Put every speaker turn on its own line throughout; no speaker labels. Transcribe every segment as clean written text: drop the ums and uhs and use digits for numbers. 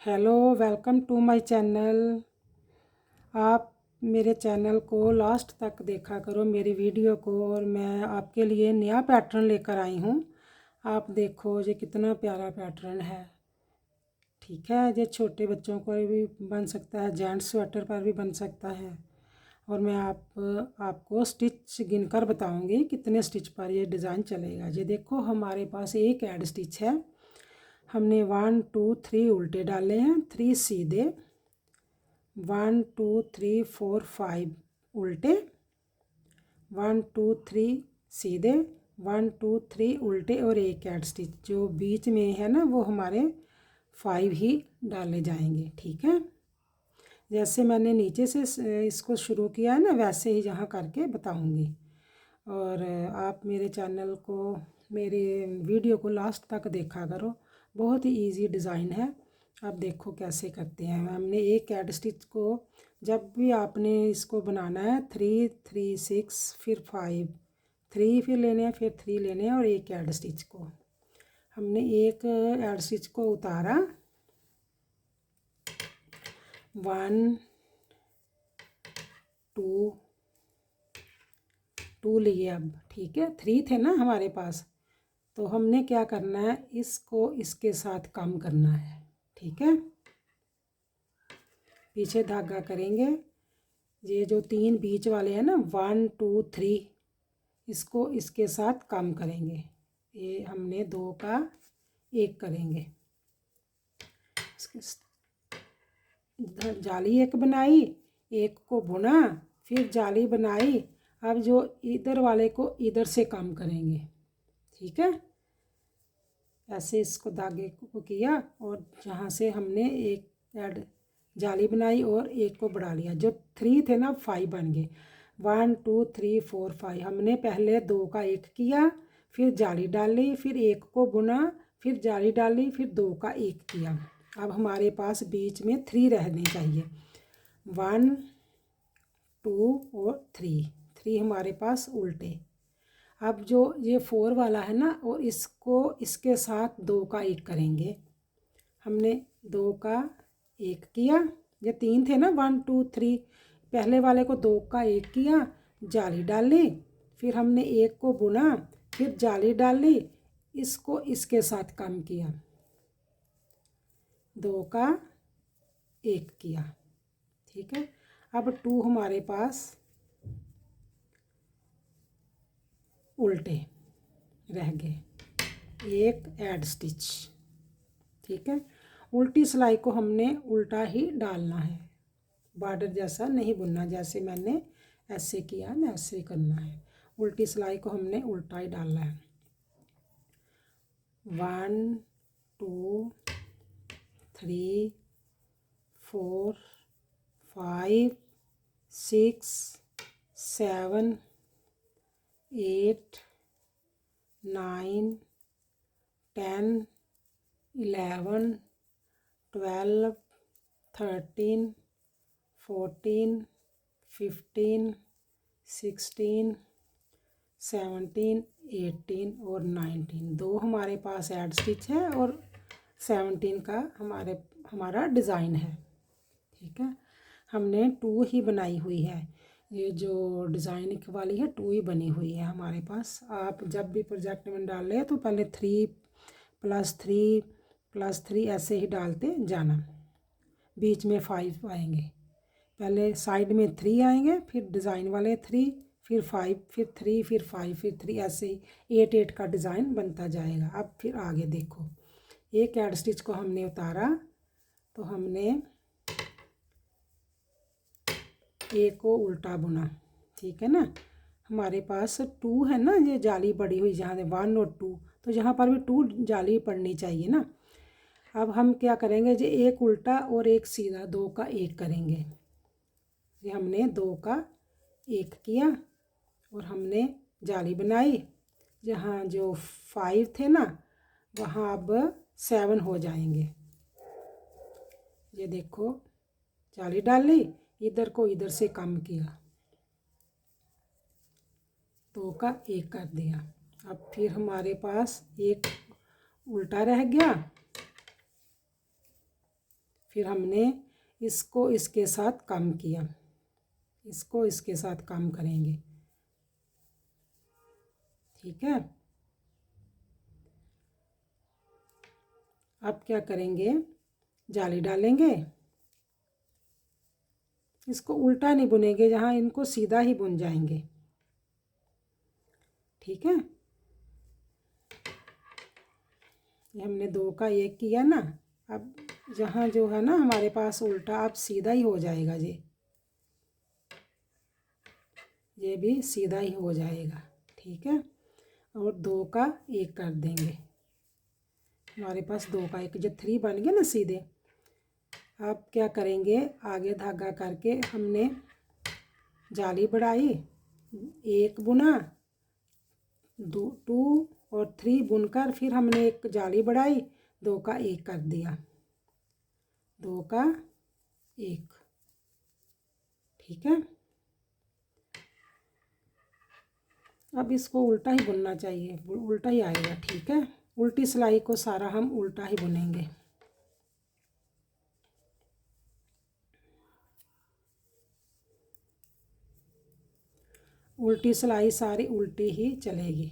Hello, welcome to my channel. आप मेरे channel को लास्ट तक देखा करो, मेरी वीडियो को। और मैं आपके लिए नया पैटर्न लेकर आई हूँ। आप देखो ये कितना प्यारा पैटर्न है। ठीक है, ये छोटे बच्चों को भी बन सकता है, जेंट्स स्वेटर पर भी बन सकता है। और मैं आपको स्टिच गिनकर बताऊंगी कितने स्टिच पर ये डिज़ाइन चलेगा। ये देखो, हमारे पास एक ऐड स्टिच है। हमने 1 2 3 उल्टे डाले हैं, 3 सीधे, 1 2 3 4 5 उल्टे, 1 2 3 सीधे, 1 2 3 उल्टे और एक ऐड स्टिच। जो बीच में है ना, वो हमारे 5 ही डाले जाएंगे। ठीक है, जैसे मैंने नीचे से इसको शुरू किया है ना, वैसे ही यहाँ करके बताऊंगी। और आप मेरे चैनल को, मेरे वीडियो को लास्ट तक देखा करो। बहुत ही इजी डिज़ाइन है। आप देखो कैसे करते हैं। हमने एक ऐड स्टिच को, जब भी आपने इसको बनाना है, 3 3 6 फिर 5 3 फिर लेने हैं, फिर 3 लेने हैं और एक ऐड स्टिच को हमने एक ऐड स्टिच को उतारा, 1 2 लिए। अब ठीक है, 3 थे ना हमारे पास, तो हमने क्या करना है, इसको इसके साथ कम करना है। ठीक है, पीछे धागा करेंगे। ये जो 3 बीच वाले हैं ना, 1 2 3, इसको इसके साथ कम करेंगे। ये हमने 2 का 1 करेंगे। इसके जाली एक बनाई, एक को बुना, फिर जाली बनाई। अब जो इधर वाले को इधर से कम करेंगे। ठीक है, ऐसे इसको धागे को किया और जहाँ से हमने एक ऐड जाली बनाई और एक को बढ़ा लिया। जो 3 थे ना, 5 बन गए। 1 2 3 4 5 हमने पहले 2 का 1 किया, फिर जाली डाली, फिर एक को बुना, फिर जाली डाली, फिर 2 का 1 किया। अब हमारे पास बीच में 3 रहने चाहिए। 1 2 और 3 हमारे पास उल्टे। अब जो ये 4 वाला है ना, और इसको इसके साथ 2 का 1 करेंगे। हमने 2 का 1 किया। ये 3 थे ना, 1 2 3, पहले वाले को 2 का 1 किया, जाली डाली, फिर हमने एक को बुना, फिर जाली डाली, इसको इसके साथ कम किया, 2 का 1 किया। ठीक है, अब 2 हमारे पास उल्टे रह गए, एक ऐड स्टिच। ठीक है, उल्टी सिलाई को हमने उल्टा ही डालना है, बॉर्डर जैसा नहीं बुनना। जैसे मैंने ऐसे किया ना, ऐसे करना है। उल्टी सिलाई को हमने उल्टा ही डालना है। 1 2 3 4 5 6 7 8 9 10 11 12 13 14 15 16 17 18 और 19। 2 हमारे पास ऐड स्टिच है और 17 का हमारा डिज़ाइन है। ठीक है, हमने 2 ही बनाई हुई है। ये जो डिज़ाइन वाली है 2 ही बनी हुई है हमारे पास। आप जब भी प्रोजेक्ट में डाल रहे हैं तो पहले 3 + 3 + 3 ऐसे ही डालते जाना। बीच में 5 आएंगे, पहले साइड में 3 आएंगे, फिर डिज़ाइन वाले 3, फिर 5, फिर 3, फिर 5, फिर 3, ऐसे ही 8 8 का डिज़ाइन बनता जाएगा। अब फिर आगे देखो, एक ऐड स्टिच को हमने उतारा, तो हमने एक को उल्टा बुना। ठीक है ना, हमारे पास 2 है ना, ये जाली पड़ी हुई जहाँ से 1 और 2, तो यहाँ पर भी 2 जाली पड़नी चाहिए ना। अब हम क्या करेंगे, जो एक उल्टा और एक सीधा, 2 का 1 करेंगे। ये हमने 2 का 1 किया और हमने जाली बनाई। जहाँ जो 5 थे ना, वहाँ अब 7 हो जाएंगे। ये देखो, जाली डाली, इधर को इधर से कम किया, 2 का 1 कर दिया। अब फिर हमारे पास एक उल्टा रह गया, फिर हमने इसको इसके साथ कम किया, इसको इसके साथ कम करेंगे। ठीक है, अब क्या करेंगे, जाली डालेंगे। इसको उल्टा नहीं बुनेंगे, जहाँ इनको सीधा ही बुन जाएंगे। ठीक है, ये हमने 2 का 1 किया ना। अब जहाँ जो है ना हमारे पास उल्टा, अब सीधा ही हो जाएगा। ये भी सीधा ही हो जाएगा। ठीक है, और 2 का 1 कर देंगे। हमारे पास 2 का 1 जो 3 बन गए ना सीधे। अब क्या करेंगे, आगे धागा करके हमने जाली बढ़ाई, 1 बुना, 2 और 3 बुनकर फिर हमने एक जाली बढ़ाई, 2 का 1 कर दिया, 2 का 1। ठीक है, अब इसको उल्टा ही बुनना चाहिए, उल्टा ही आएगा। ठीक है, उल्टी सिलाई को सारा हम उल्टा ही बुनेंगे। उल्टी सिलाई सारी उल्टी ही चलेगी।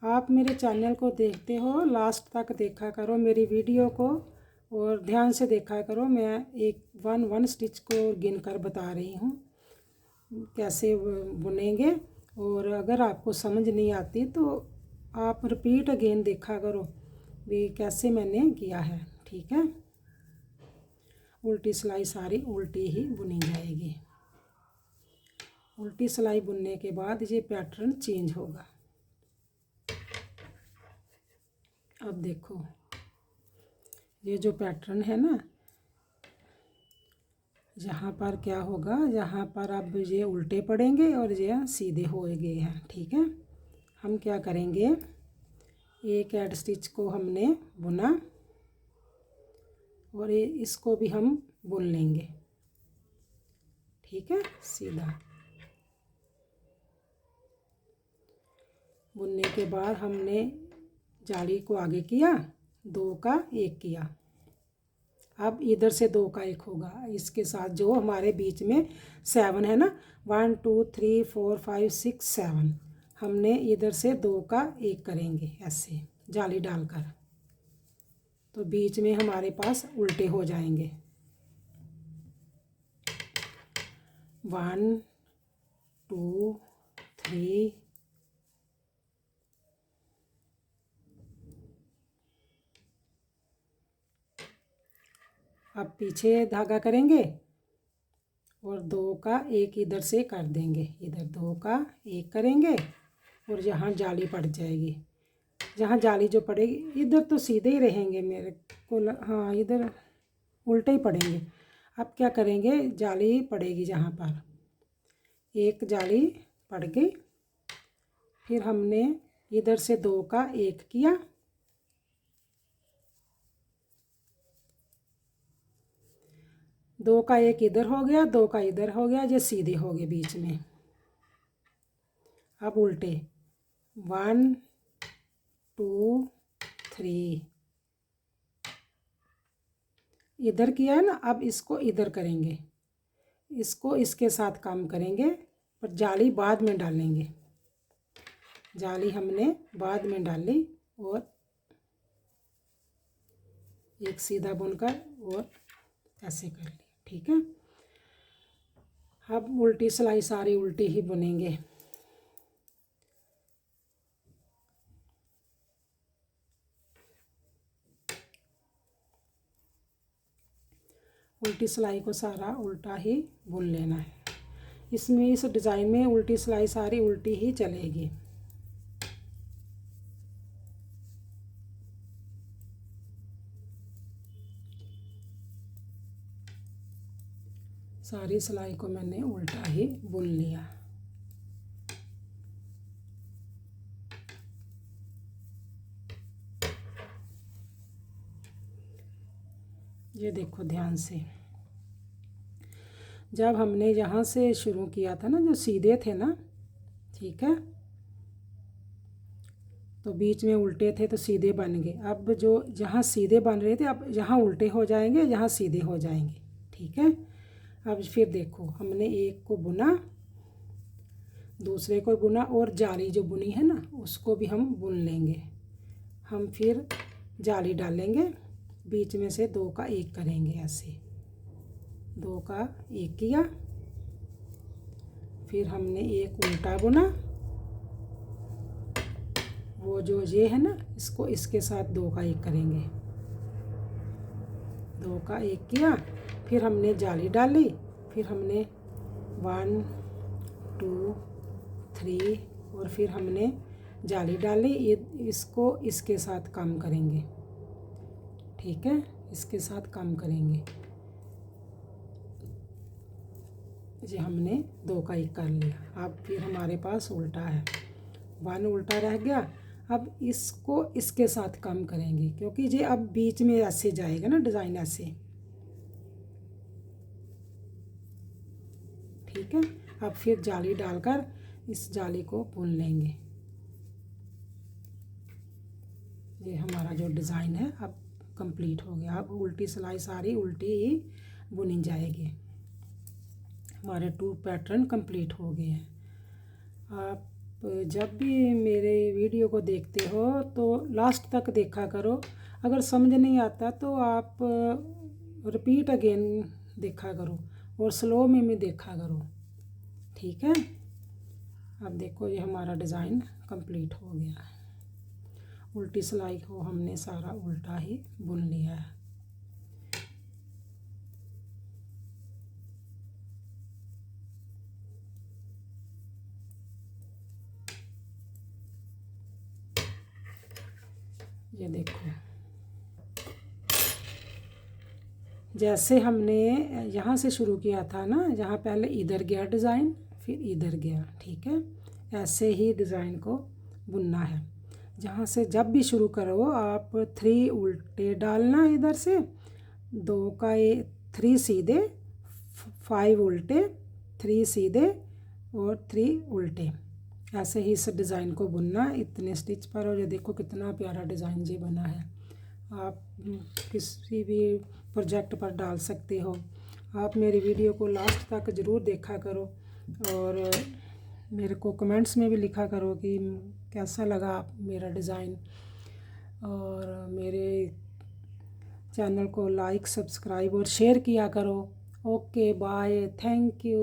आप मेरे चैनल को देखते हो, लास्ट तक देखा करो मेरी वीडियो को, और ध्यान से देखा करो। मैं एक 1 स्टिच को गिन कर बता रही हूँ कैसे बुनेंगे। और अगर आपको समझ नहीं आती तो आप रिपीट अगेन देखा करो भी कैसे मैंने किया है। ठीक है, उल्टी सिलाई सारी उल्टी ही बुनी जाएगी। उल्टी सिलाई बुनने के बाद ये पैटर्न चेंज होगा। अब देखो, ये जो पैटर्न है ना, यहाँ पर क्या होगा, यहाँ पर अब ये उल्टे पड़ेंगे और ये सीधे हो गए हैं। ठीक है, हम क्या करेंगे, एक ऐड स्टिच को हमने बुना और ये इसको भी हम बुन लेंगे। ठीक है, सीधा बुनने के बाद हमने जाली को आगे किया, 2 का 1 किया। अब इधर से 2 का 1 होगा, इसके साथ जो हमारे बीच में 7 है ना, 1 2 3 4 5 6 7, हमने इधर से 2 का 1 करेंगे ऐसे जाली डालकर, तो बीच में हमारे पास उल्टे हो जाएंगे। 1 2 3 अब पीछे धागा करेंगे और 2 का 1 इधर से कर देंगे, इधर 2 का 1 करेंगे और यहाँ जाली पड़ जाएगी। जहाँ जाली जो पड़ेगी, इधर तो सीधे ही रहेंगे मेरे को, हाँ इधर उल्टे ही पड़ेंगे। अब क्या करेंगे, जाली पड़ेगी जहाँ पर, एक जाली पड़ गई, फिर हमने इधर से 2 का 1 किया, दो का 1 इधर हो गया, 2 का इधर हो गया, ये सीधे हो गए बीच में। अब उल्टे 1 2 3 इधर किया है ना, अब इसको इधर करेंगे, इसको इसके साथ काम करेंगे, पर जाली बाद में डालेंगे। जाली हमने बाद में डाली और एक सीधा बुनकर और ऐसे कर लिया। ठीक है, अब उल्टी सिलाई सारी उल्टी ही बुनेंगे। उल्टी सिलाई को सारा उल्टा ही बुन लेना है। इसमें इस डिज़ाइन में उल्टी सिलाई सारी उल्टी ही चलेगी। सारी सिलाई को मैंने उल्टा ही बुन लिया। ये देखो ध्यान से, जब हमने यहाँ से शुरू किया था ना, जो सीधे थे ना, ठीक है, तो बीच में उल्टे थे तो सीधे बन गए। अब जो जहाँ सीधे बन रहे थे अब यहाँ उल्टे हो जाएंगे, यहाँ सीधे हो जाएंगे। ठीक है, अब फिर देखो हमने एक को बुना, दूसरे को बुना, और जाली जो बुनी है ना उसको भी हम बुन लेंगे। हम फिर जाली डालेंगे, बीच में से दो का एक करेंगे, ऐसे दो का एक किया। फिर हमने एक उल्टा बुना, वो जो ये है ना इसको इसके साथ दो का एक करेंगे, दो का एक किया। फिर हमने जाली डाली, फिर हमने 1 2 3 और फिर हमने जाली डाली। ये इसको इसके साथ कम करेंगे। ठीक है, इसके साथ कम करेंगे। ये हमने दो का एक कर लिया। अब फिर हमारे पास उल्टा है, 1 उल्टा रह गया। अब इसको इसके साथ कम करेंगे, क्योंकि ये अब बीच में ऐसे जाएगा ना डिज़ाइन ऐसे। ठीक है, अब फिर जाली डालकर इस जाली को बुन लेंगे। ये हमारा जो डिज़ाइन है अब कंप्लीट हो गया। अब उल्टी सिलाई सारी उल्टी ही बुनी जाएगी। हमारे 2 पैटर्न कंप्लीट हो गए हैं। आप जब भी मेरे वीडियो को देखते हो तो लास्ट तक देखा करो। अगर समझ नहीं आता तो आप रिपीट अगेन देखा करो और स्लो में भी देखा करो। ठीक है, अब देखो ये हमारा डिज़ाइन कंप्लीट हो गया है। उल्टी सिलाई को हमने सारा उल्टा ही बुन लिया है। ये देखो, जैसे हमने यहाँ से शुरू किया था ना, जहाँ पहले इधर गया डिज़ाइन फिर इधर गया। ठीक है, ऐसे ही डिज़ाइन को बुनना है। जहाँ से जब भी शुरू करो आप 3 उल्टे डालना, इधर से 2 का 3 सीधे, 5 उल्टे, 3 सीधे और 3 उल्टे, ऐसे ही इस डिज़ाइन को बुनना इतने स्टिच पर। और ये देखो कितना प्यारा डिज़ाइन ये बना है। आप किसी भी प्रोजेक्ट पर डाल सकते हो। आप मेरी वीडियो को लास्ट तक ज़रूर देखा करो और मेरे को कमेंट्स में भी लिखा करो कि कैसा लगा मेरा डिज़ाइन। और मेरे चैनल को लाइक, सब्सक्राइब और शेयर किया करो। Okay, bye, thank you.